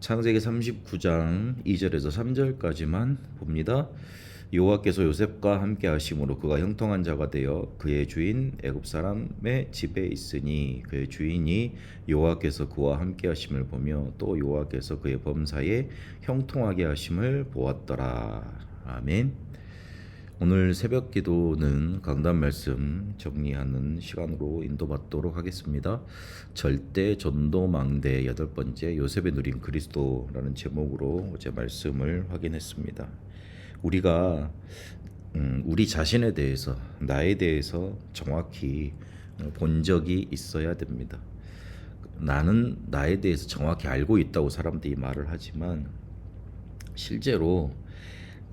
창세기 39장 2절에서 3절까지만 봅니다. 여호와께서 요셉과 함께 하심으로 그가 형통한 자가 되어 그의 주인 애굽 사람의 집에 있으니 그의 주인이 여호와께서 그와 함께 하심을 보며 또 여호와께서 그의 범사에 형통하게 하심을 보았더라. 아멘. 오늘 새벽 기도는 강단 말씀 정리하는 시간으로 인도받도록 하겠습니다. 절대 전도망대 8번째 요셉의 누린 그리스도라는 제목으로 어제 말씀을 확인했습니다. 우리가 우리 자신에 대해서 나에 대해서 정확히 본 적이 있어야 됩니다. 나는 나에 대해서 정확히 알고 있다고 사람들이 말을 하지만 실제로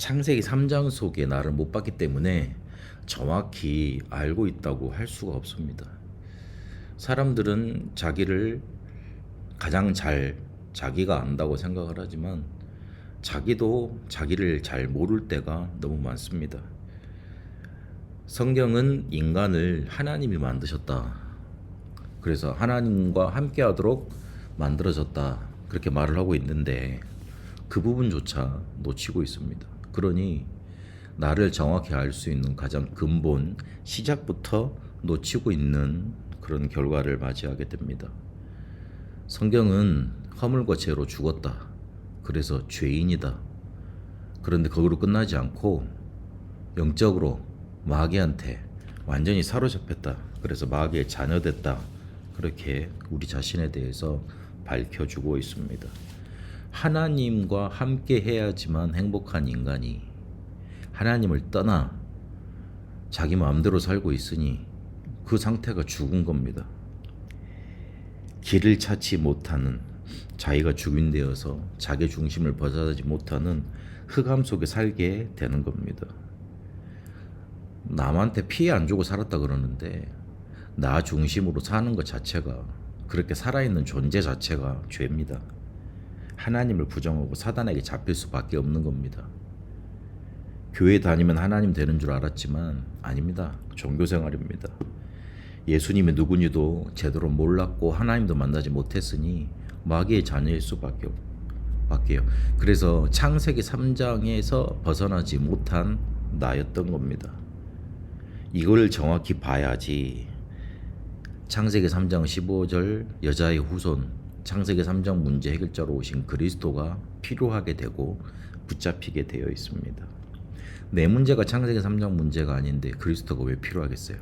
창세기 3장 속에 나를 못 봤기 때문에 정확히 알고 있다고 할 수가 없습니다. 사람들은 자기를 가장 잘 자기가 안다고 생각을 하지만 자기도 자기를 잘 모를 때가 너무 많습니다. 성경은 인간을 하나님이 만드셨다. 그래서 하나님과 함께 하도록 만들어졌다. 그렇게 말을 하고 있는데 그 부분조차 놓치고 있습니다. 그러니 나를 정확히 알 수 있는 가장 근본 시작부터 놓치고 있는 그런 결과를 맞이하게 됩니다. 성경은 허물과 죄로 죽었다. 그래서 죄인이다. 그런데 거기로 끝나지 않고 영적으로 마귀한테 완전히 사로잡혔다. 그래서 마귀의 자녀됐다. 그렇게 우리 자신에 대해서 밝혀주고 있습니다. 하나님과 함께 해야지만 행복한 인간이 하나님을 떠나 자기 마음대로 살고 있으니 그 상태가 죽은 겁니다. 길을 찾지 못하는 자기가 주인 되어서 자기 중심을 벗어나지 못하는 흑암 속에 살게 되는 겁니다. 남한테 피해 안 주고 살았다 그러는데 나 중심으로 사는 것 자체가 그렇게 살아있는 존재 자체가 죄입니다. 하나님을 부정하고 사단에게 잡힐 수밖에 없는 겁니다. 교회 다니면 하나님 되는 줄 알았지만 아닙니다. 종교생활입니다. 예수님이 누구니도 제대로 몰랐고 하나님도 만나지 못했으니 마귀의 자녀일 수밖에 없게요. 그래서 창세기 3장에서 벗어나지 못한 나였던 겁니다. 이걸 정확히 봐야지 창세기 3장 15절 여자의 후손 창세기 3장 문제 해결자로 오신 그리스도가 필요하게 되고 붙잡히게 되어 있습니다. 내 문제가 창세기 3장 문제가 아닌데 그리스도가 왜 필요하겠어요?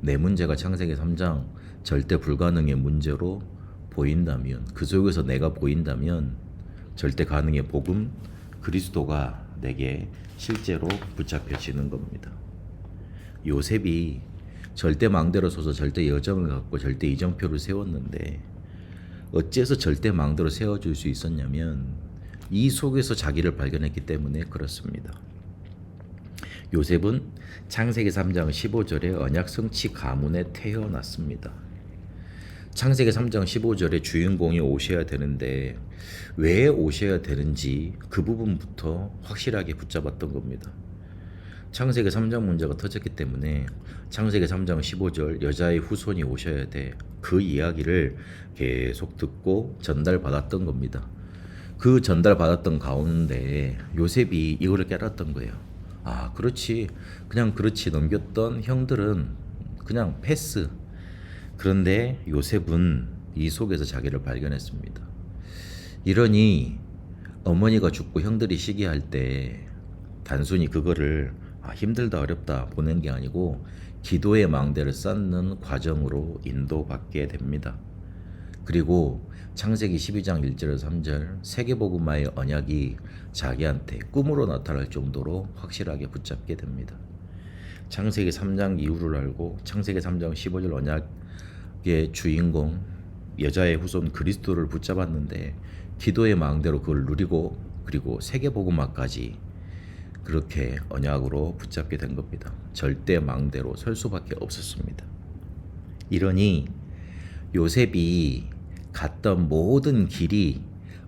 내 문제가 창세기 3장 절대 불가능의 문제로 보인다면 그 속에서 내가 보인다면 절대 가능의 복음 그리스도가 내게 실제로 붙잡혀지는 겁니다. 요셉이 절대 망대로 서서 절대 여정을 갖고 절대 이정표를 세웠는데 어째서 절대 망대로 세워줄 수 있었냐면 이 속에서 자기를 발견했기 때문에 그렇습니다. 요셉은 창세기 3장 15절에 언약 성취 가문에 태어났습니다. 창세기 3장 15절에 주인공이 오셔야 되는데 왜 오셔야 되는지 그 부분부터 확실하게 붙잡았던 겁니다. 창세기 3장 문제가 터졌기 때문에 창세기 3장 15절 여자의 후손이 오셔야 돼. 그 이야기를 계속 듣고 전달받았던 겁니다. 그 전달받았던 가운데 요셉이 이거를 깨달았던 거예요. 아, 그렇지. 그냥 그렇지 넘겼던 형들은 그냥 패스. 그런데 요셉은 이 속에서 자기를 발견했습니다. 이러니 어머니가 죽고 형들이 시기할 때 단순히 그거를 힘들다 어렵다 보낸 게 아니고 기도의 망대를 쌓는 과정으로 인도받게 됩니다. 그리고 창세기 12장 1절에서 3절 세계복음화의 언약이 자기한테 꿈으로 나타날 정도로 확실하게 붙잡게 됩니다. 창세기 3장 이후를 알고 창세기 3장 15절 언약의 주인공 여자의 후손 그리스도를 붙잡았는데 기도의 망대로 그걸 누리고 그리고 세계복음화까지 그렇게 언약으로 붙잡게 된 겁니다. 절대 망대로 설 수밖에 없었습니다. 이러니 요셉이 갔던 모든 길이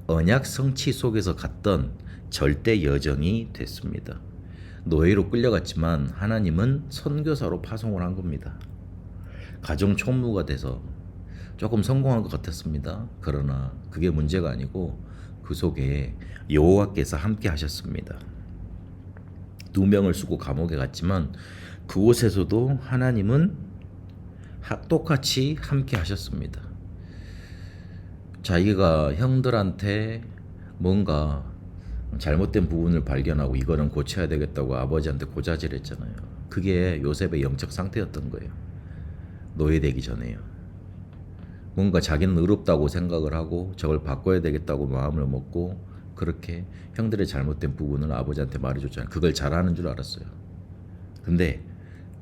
언약 성취 속에서 갔던 절대 여정이 됐습니다. 노예로 끌려갔지만 하나님은 선교사로 파송을 한 겁니다. 가정 총무가 돼서 조금 성공한 것 같았습니다. 그러나 그게 문제가 아니고 그 속에 여호와께서 함께 하셨습니다. 누명을 쓰고 감옥에 갔지만 그곳에서도 하나님은 똑같이 함께 하셨습니다. 자기가 형들한테 뭔가 잘못된 부분을 발견하고 이거는 고쳐야 되겠다고 아버지한테 고자질했잖아요. 그게 요셉의 영적 상태였던 거예요. 노예되기 전에요. 뭔가 자기는 의롭다고 생각을 하고 저걸 바꿔야 되겠다고 마음을 먹고 그렇게 형들의 잘못된 부분을 아버지한테 말해줬잖아요. 그걸 잘하는 줄 알았어요. 근데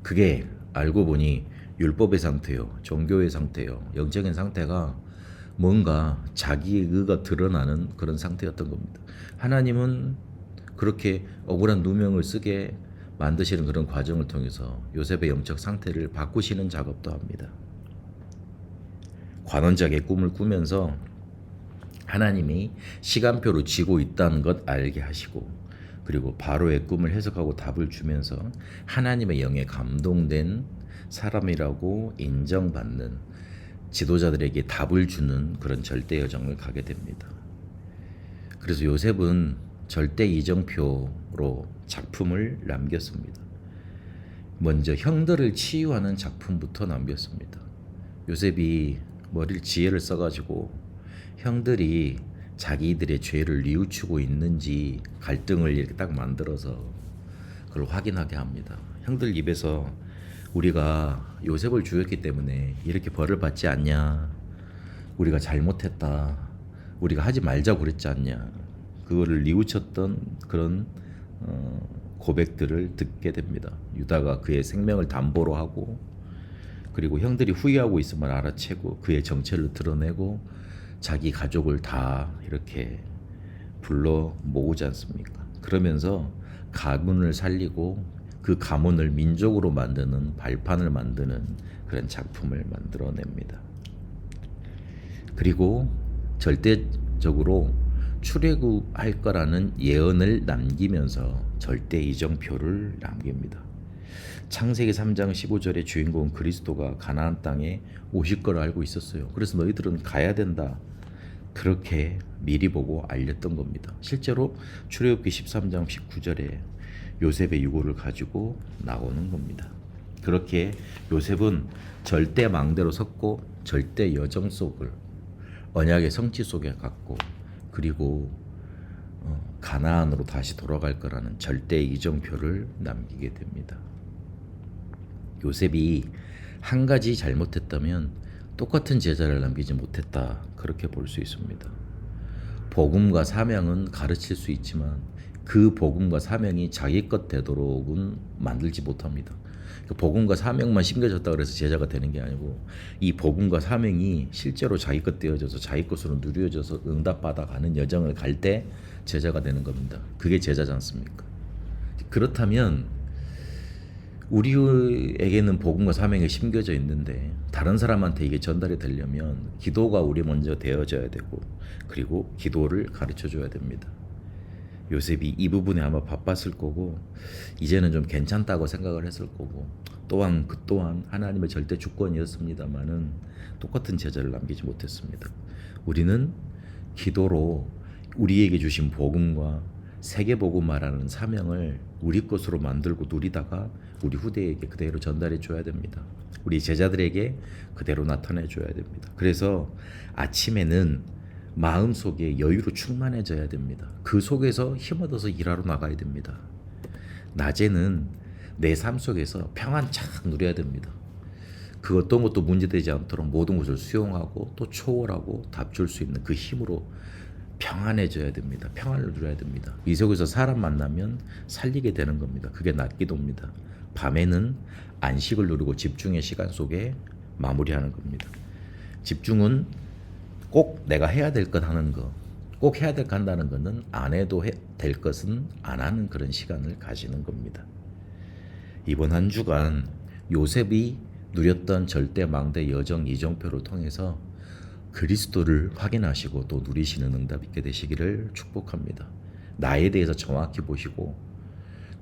그게 알고 보니 율법의 상태요, 종교의 상태요, 영적인 상태가 뭔가 자기의 의가 드러나는 그런 상태였던 겁니다. 하나님은 그렇게 억울한 누명을 쓰게 만드시는 그런 과정을 통해서 요셉의 영적 상태를 바꾸시는 작업도 합니다. 관원장의 꿈을 꾸면서 하나님이 시간표로 지고 있다는 것 알게 하시고, 그리고 바로의 꿈을 해석하고 답을 주면서 하나님의 영에 감동된 사람이라고 인정받는 지도자들에게 답을 주는 그런 절대 여정을 가게 됩니다. 그래서 요셉은 절대 이정표로 작품을 남겼습니다. 먼저 형들을 치유하는 작품부터 남겼습니다. 요셉이 머리를 지혜를 써가지고 형들이 자기들의 죄를 뉘우치고 있는지 갈등을 이렇게 딱 만들어서 그걸 확인하게 합니다. 형들 입에서 우리가 요셉을 죽였기 때문에 이렇게 벌을 받지 않냐, 우리가 잘못했다, 우리가 하지 말자고 그랬지 않냐, 그거를 뉘우쳤던 그런 고백들을 듣게 됩니다. 유다가 그의 생명을 담보로 하고, 그리고 형들이 후회하고 있음을 알아채고 그의 정체를 드러내고 자기 가족을 다 이렇게 불러 모으지 않습니까? 그러면서 가문을 살리고 그 가문을 민족으로 만드는 발판을 만드는 그런 작품을 만들어냅니다. 그리고 절대적으로 출애굽할 거라는 예언을 남기면서 절대 이정표를 남깁니다. 창세기 3장 15절의 주인공 그리스도가 가나안 땅에 오실 걸 알고 있었어요. 그래서 너희들은 가야 된다, 그렇게 미리 보고 알렸던 겁니다. 실제로 출애굽기 13장 19절에 요셉의 유고를 가지고 나오는 겁니다. 그렇게 요셉은 절대 망대로 섰고 절대 여정 속을 언약의 성취 속에 갔고, 그리고 가나안으로 다시 돌아갈 거라는 절대 이정표를 남기게 됩니다. 요셉이 한 가지 잘못했다면 똑같은 제자를 남기지 못했다, 그렇게 볼 수 있습니다. 복음과 사명은 가르칠 수 있지만 그 복음과 사명이 자기 것 되도록은 만들지 못합니다. 복음과 사명만 심겨졌다 그래서 제자가 되는 게 아니고, 이 복음과 사명이 실제로 자기 것 되어져서 자기 것으로 누려져서 응답받아 가는 여정을 갈 때 제자가 되는 겁니다. 그게 제자지 않습니까? 그렇다면 우리에게는 복음과 사명이 심겨져 있는데 다른 사람한테 이게 전달이 되려면 기도가 우리 먼저 되어져야 되고, 그리고 기도를 가르쳐 줘야 됩니다. 요셉이 이 부분에 아마 바빴을 거고 이제는 좀 괜찮다고 생각을 했을 거고, 또한 그 또한 하나님의 절대 주권이었습니다마는 똑같은 제자를 남기지 못했습니다. 우리는 기도로 우리에게 주신 복음과 세계 복음 말하는 사명을 우리 것으로 만들고 누리다가 우리 후대에게 그대로 전달해 줘야 됩니다. 우리 제자들에게 그대로 나타내 줘야 됩니다. 그래서 아침에는 마음속에 여유로 충만해져야 됩니다. 그 속에서 힘 얻어서 일하러 나가야 됩니다. 낮에는 내 삶 속에서 평안 착 누려야 됩니다. 그 어떤 것도 문제되지 않도록 모든 것을 수용하고 또 초월하고 답줄 수 있는 그 힘으로 평안해져야 됩니다. 평안을 누려야 됩니다. 이 속에서 사람 만나면 살리게 되는 겁니다. 그게 낮 기도입니다. 밤에는 안식을 누리고 집중의 시간 속에 마무리하는 겁니다. 집중은 꼭 내가 해야 될 것 하는 거, 꼭 해야 될 거 한다는 것은 안 해도 될 것은 안 하는 그런 시간을 가지는 겁니다. 이번 한 주간 요셉이 누렸던 절대 망대 여정 이정표를 통해서 그리스도를 확인하시고 또 누리시는 응답 있게 되시기를 축복합니다. 나에 대해서 정확히 보시고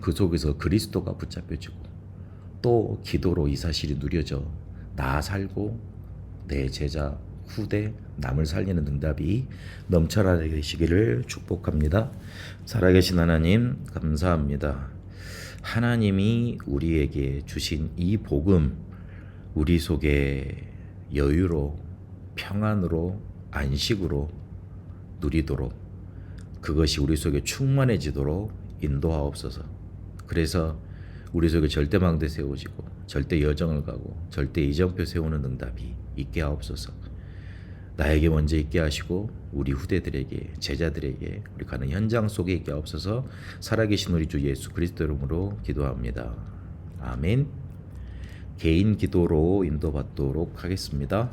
그 속에서 그리스도가 붙잡혀지고 또 기도로 이 사실이 누려져 나 살고 내 제자 후대 남을 살리는 응답이 넘쳐나게 되시기를 축복합니다. 살아계신 하나님 감사합니다. 하나님이 우리에게 주신 이 복음 우리 속에 여유로 평안으로 안식으로 누리도록 그것이 우리 속에 충만해지도록 인도하옵소서. 그래서 우리 속에 절대망대 세워지고 절대 여정을 가고 절대 이정표 세우는 응답이 있게 하옵소서. 나에게 먼저 있게 하시고 우리 후대들에게 제자들에게 우리 가는 현장 속에 있게 하옵소서. 살아계신 우리 주 예수 그리스도 이름으로 기도합니다. 아멘. 개인 기도로 인도받도록 하겠습니다.